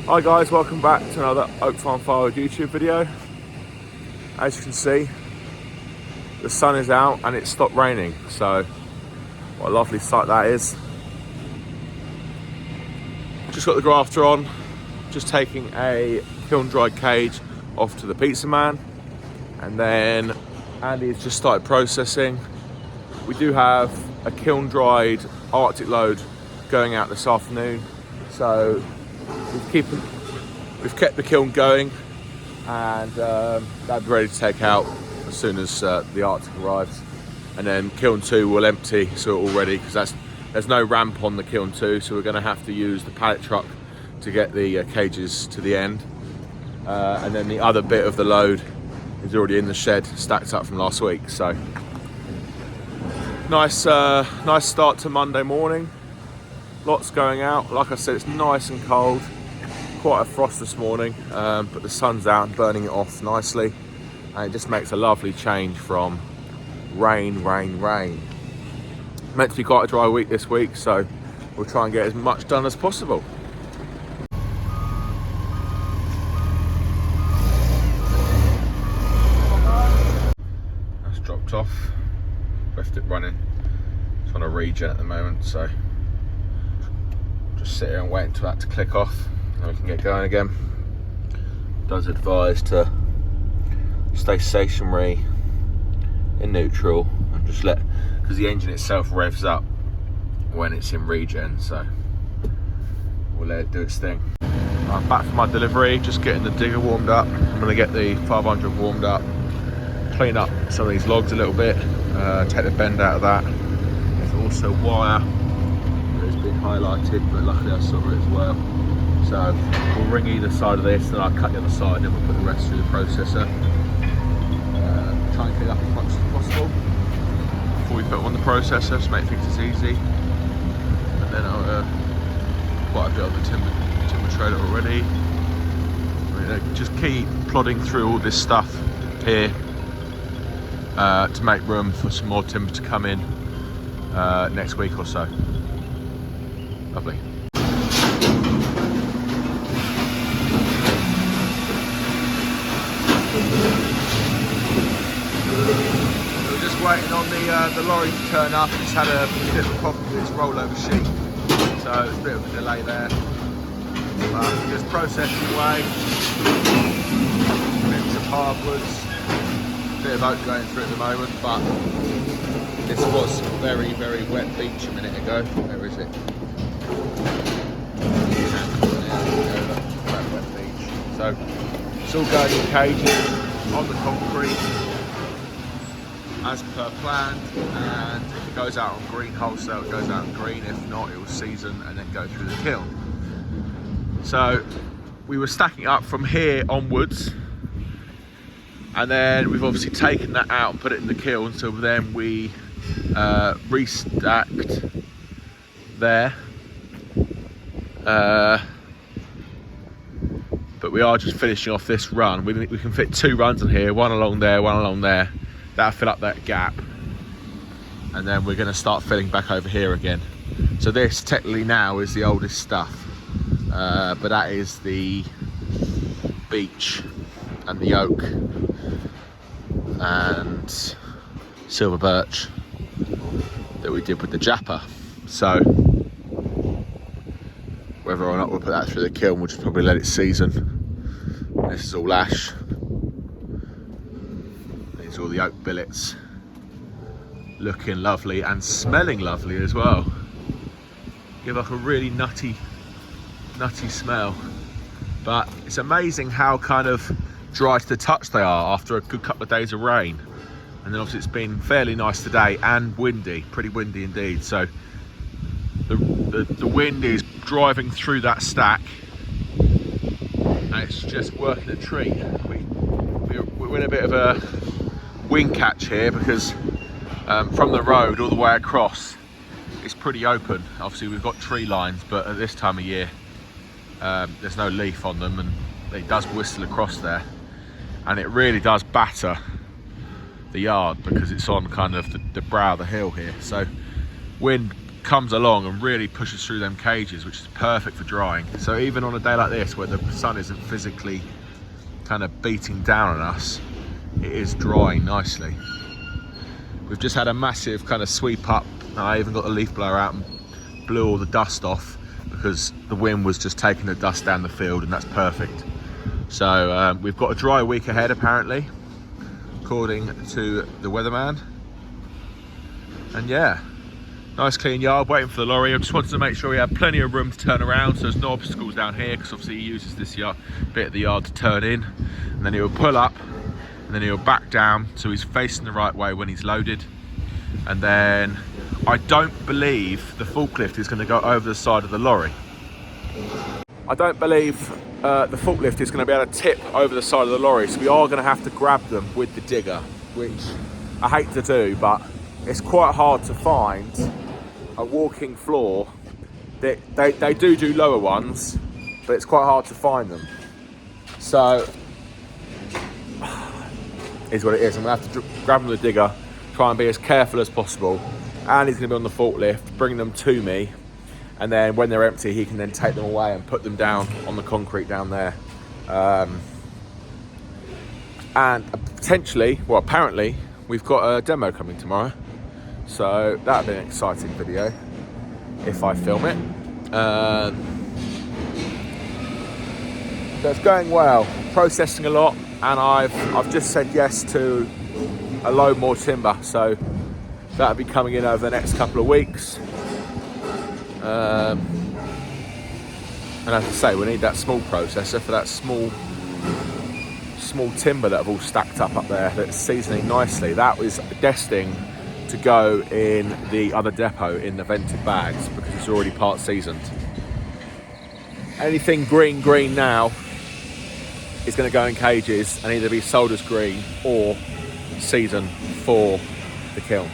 Hi guys, welcome back to another Oak Farm Firewood YouTube video. As you can see, the sun is out and it's stopped raining, so what a lovely sight that is. Just got the grafter on, just taking a kiln dried cage off to the pizza man, and then Andy's just started processing. We do have a kiln dried Arctic load going out this afternoon, so we've kept the kiln going, and that'll be ready to take out as soon as the Arctic arrives. And then kiln 2 will empty, so all ready, because there's no ramp on the kiln 2, so we're going to have to use the pallet truck to get the cages to the end. And then the other bit of the load is already in the shed, stacked up from last week. So nice start to Monday morning. Lots going out. Like I said, it's nice and cold. Quite a frost this morning, but the sun's out and burning it off nicely, and it just makes a lovely change from rain. Meant to be quite a dry week this week, so we'll try and get as much done as possible. That's dropped off, left it running. It's on a regen at the moment, so just sit here and wait until that to click off, and we can get going again. Does advise to stay stationary in neutral and just because the engine itself revs up when it's in regen, so we'll let it do its thing. I'm back from my delivery, just getting the digger warmed up. I'm going to get the 500 warmed up, clean up some of these logs a little bit, take the bend out of that. There's also wire that has been highlighted, but luckily I saw it as well. So we'll ring either side of this, and I'll cut the other side, and then we'll put the rest through the processor. Try and clean up as much as possible before we put them on the processor, just make things as easy. And then I'll quite a bit on the timber trailer already. We're gonna just keep plodding through all this stuff here to make room for some more timber to come in next week or so. Lovely. We're just waiting on the lorry to turn up. It's had a bit of a problem with its rollover sheet, so there's a bit of a delay there. But just processing away. Bits of hardwoods, a bit of oak going through at the moment, but this was very wet beach a minute ago. Where is it? Wet beach. So it's all going in cages on the concrete as per planned, and if it goes out on green wholesale, it goes out on green. If not, it will season and then go through the kiln. So we were stacking up from here onwards, and then we've obviously taken that out and put it in the kiln, so then we restacked there. But we are just finishing off this run. We can fit 2 runs in here, one along there, one along there. That'll fill up that gap, and then we're going to start filling back over here again. So this technically now is the oldest stuff, but that is the beech and the oak and silver birch that we did with the japper. So whether or not we'll put that through the kiln, we'll just probably let it season. This is all ash. These are all the oak billets, looking lovely and smelling lovely as well. Give like a really nutty smell. But it's amazing how kind of dry to the touch they are after a good couple of days of rain. And then obviously it's been fairly nice today and windy, pretty windy indeed. So the wind is driving through that stack, and it's just working a treat. We're in a bit of a wind catch here, because from the road all the way across it's pretty open. Obviously we've got tree lines, but at this time of year there's no leaf on them, and it does whistle across there, and it really does batter the yard because it's on kind of the brow of the hill here. So wind comes along and really pushes through them cages, which is perfect for drying. So even on a day like this where the sun isn't physically kind of beating down on us, it is drying nicely. We've just had a massive kind of sweep up, and I even got the leaf blower out and blew all the dust off because the wind was just taking the dust down the field, and that's perfect. So we've got a dry week ahead apparently, according to the weatherman. And yeah, nice clean yard, waiting for the lorry. I just wanted to make sure we had plenty of room to turn around, so there's no obstacles down here, because obviously he uses this bit of the yard to turn in, and then he'll pull up, and then he'll back down so he's facing the right way when he's loaded. And then I don't believe the forklift is going to go over the side of the lorry. I don't believe the forklift is going to be able to tip over the side of the lorry, so we are going to have to grab them with the digger, which I hate to do, but it's quite hard to find a walking floor. They do lower ones, but it's quite hard to find them. So is what it is. I'm gonna have to grab them with the digger, try and be as careful as possible. And he's gonna be on the forklift, bring them to me, and then when they're empty, he can then take them away and put them down on the concrete down there. And potentially, well, apparently, we've got a demo coming tomorrow. So that'll be an exciting video if I film it. So it's going well, processing a lot, and I've just said yes to a load more timber, so that'll be coming in over the next couple of weeks. And as I say, we need that small processor for that small timber that have all stacked up there that's seasoning nicely. That was destined to go in the other depot in the vented bags because it's already part seasoned. Anything green now is going to go in cages and either be sold as green or seasoned for the kiln.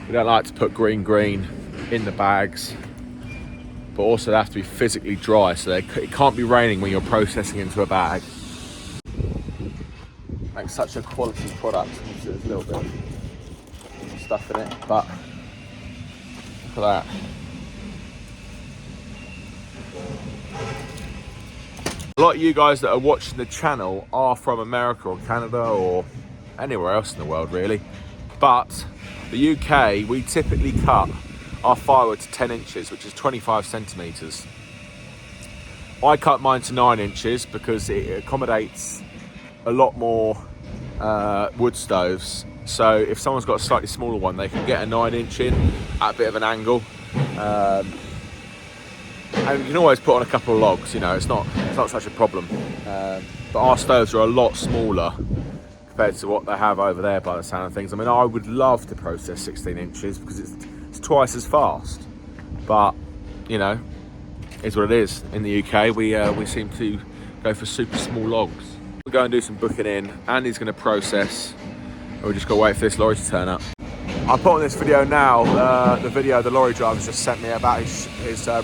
We don't like to put green in the bags, but also they have to be physically dry, so it can't be raining when you're processing into a bag. Makes such a quality product. There's a little bit of stuff in it, but look at that. A lot of you guys that are watching the channel are from America or Canada or anywhere else in the world really, but the UK, we typically cut our firewood to 10 inches, which is 25 centimetres. I cut mine to 9 inches because it accommodates a lot more wood stoves. So if someone's got a slightly smaller one, they can get a 9-inch in at a bit of an angle. And you can always put on a couple of logs, you know, it's not such a problem. But our stoves are a lot smaller compared to what they have over there by the sound of things. I mean, I would love to process 16 inches because it's twice as fast. But, you know, it's what it is. In the UK, we seem to go for super small logs. We'll go and do some booking in. Andy's going to process. And we've just got to wait for this lorry to turn up. I'll put on this video now the video the lorry driver's just sent me about his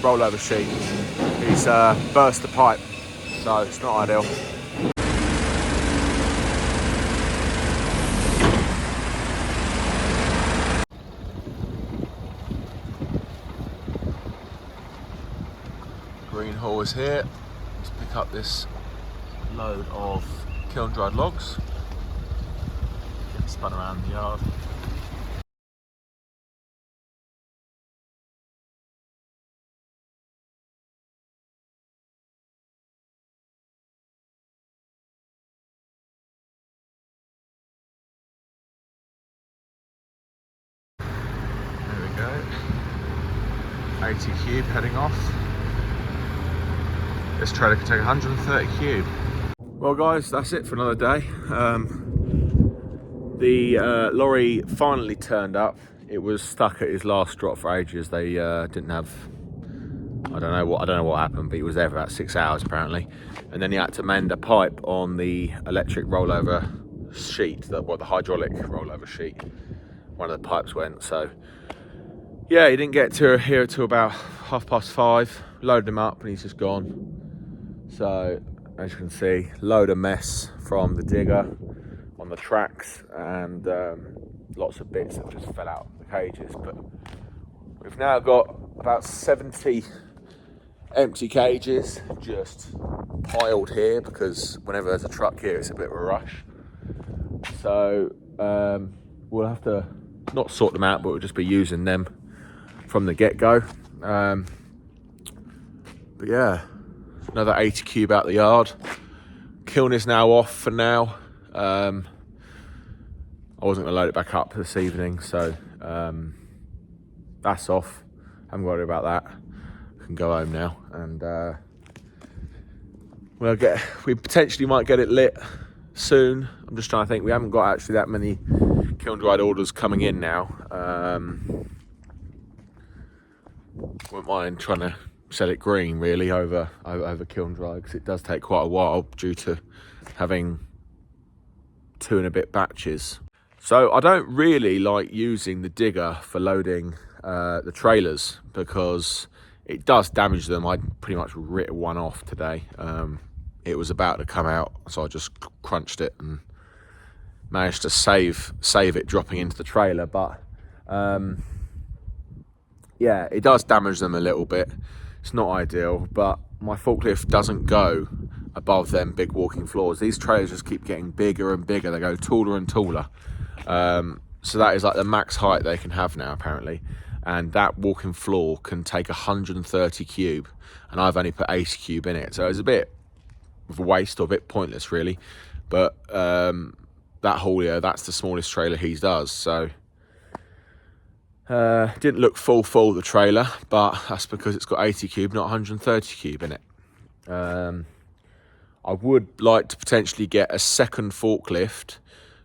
rollover sheet. He's burst the pipe, so it's not ideal. Green haul is here to pick up this load of kiln dried logs. Get spun around the yard. There we go. 80 cube heading off. This trailer can take 130 cube. Well guys, that's it for another day. The lorry finally turned up. It was stuck at his last drop for ages. They didn't have, I don't know what happened, but he was there for about 6 hours apparently. And then he had to mend a pipe on the electric rollover sheet, the hydraulic rollover sheet. One of the pipes went, so yeah, he didn't get to here till about 5:30. Loaded him up and he's just gone. So as you can see, load of mess from the digger on the tracks, and lots of bits that just fell out of the cages. But we've now got about 70 empty cages just piled here, because whenever there's a truck here, it's a bit of a rush. So we'll have to not sort them out, but we'll just be using them from the get-go. But yeah, another 80 cube out the yard. Kiln is now off for now. I wasn't going to load it back up this evening, so that's off. Haven't got to worry about that. I can go home now, and we potentially might get it lit soon. I'm just trying to think. We haven't got actually that many kiln dried orders coming in now. Wouldn't mind trying to sell it green really over kiln dry, because it does take quite a while due to having 2 and a bit batches. So I don't really like using the digger for loading the trailers, because it does damage them. I pretty much ripped one off today. It was about to come out, so I just crunched it and managed to save it dropping into the trailer. But yeah, it does damage them a little bit. It's not ideal, but my forklift doesn't go above them big walking floors. These trailers just keep getting bigger and bigger. They go taller and taller. So that is like the max height they can have now, apparently. And that walking floor can take 130 cube, and I've only put 80 cube in it. So it's a bit of a waste, or a bit pointless really. But that haulier, that's the smallest trailer he does. So didn't look full the trailer, but that's because it's got 80 cube, not 130 cube in it. I would like to potentially get a second forklift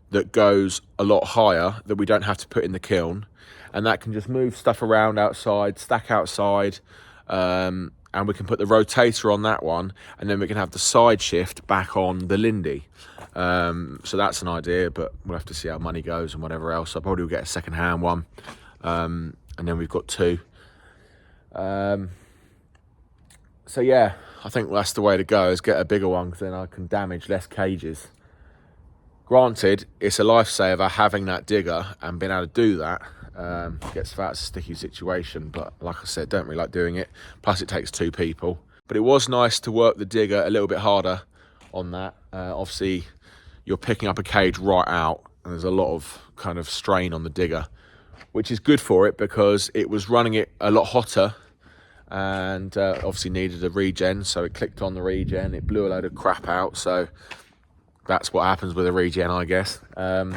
that goes a lot higher, that we don't have to put in the kiln, and that can just move stuff around outside, stack outside, and we can put the rotator on that one, and then we can have the side shift back on the Lindy. So that's an idea, but we'll have to see how money goes and whatever else. I probably will get a second hand one, and then we've got 2. So yeah, I think that's the way to go, is get a bigger one, because then I can damage less cages. Granted, it's a lifesaver having that digger and being able to do that. Gets that a sticky situation, but like I said, don't really like doing it. Plus it takes 2 people. But it was nice to work the digger a little bit harder on that. Obviously, you're picking up a cage right out, and there's a lot of kind of strain on the digger, which is good for it, because it was running it a lot hotter, and obviously needed a regen, so it clicked on the regen. It blew a load of crap out, so that's what happens with a regen, I guess. And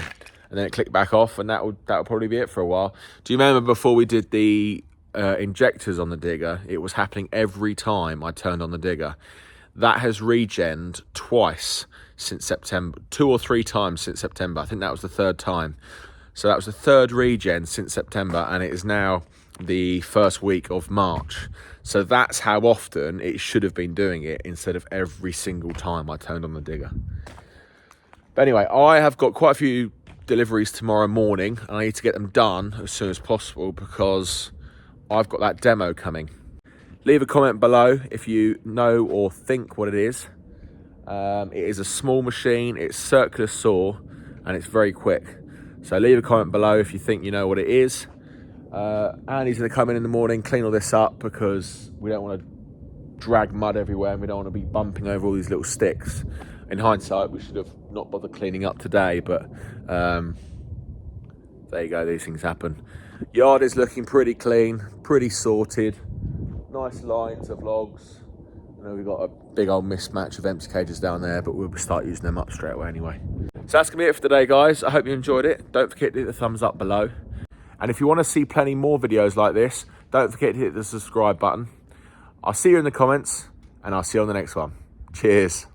then it clicked back off, and that'll probably be it for a while. Do you remember before we did the injectors on the digger, it was happening every time I turned on the digger? That has regened twice since September, 2 or 3 times since September. I think that was the 3rd time. So that was the 3rd regen since September, and it is now the 1st week of March. So that's how often it should have been doing it, instead of every single time I turned on the digger. But anyway, I have got quite a few deliveries tomorrow morning, and I need to get them done as soon as possible, because I've got that demo coming. Leave a comment below if you know or think what it is. It is a small machine, it's circular saw, and it's very quick. So leave a comment below if you think you know what it is. Andy's going to come in the morning, clean all this up, because we don't want to drag mud everywhere, and we don't want to be bumping over all these little sticks. In hindsight, we should have not bothered cleaning up today, but there you go, these things happen. Yard is looking pretty clean, pretty sorted. Nice lines of logs. I know we've got a big old mismatch of empty cages down there, but we'll start using them up straight away anyway. So that's going to be it for today, guys. I hope you enjoyed it. Don't forget to hit the thumbs up below. And if you want to see plenty more videos like this, don't forget to hit the subscribe button. I'll see you in the comments, and I'll see you on the next one. Cheers.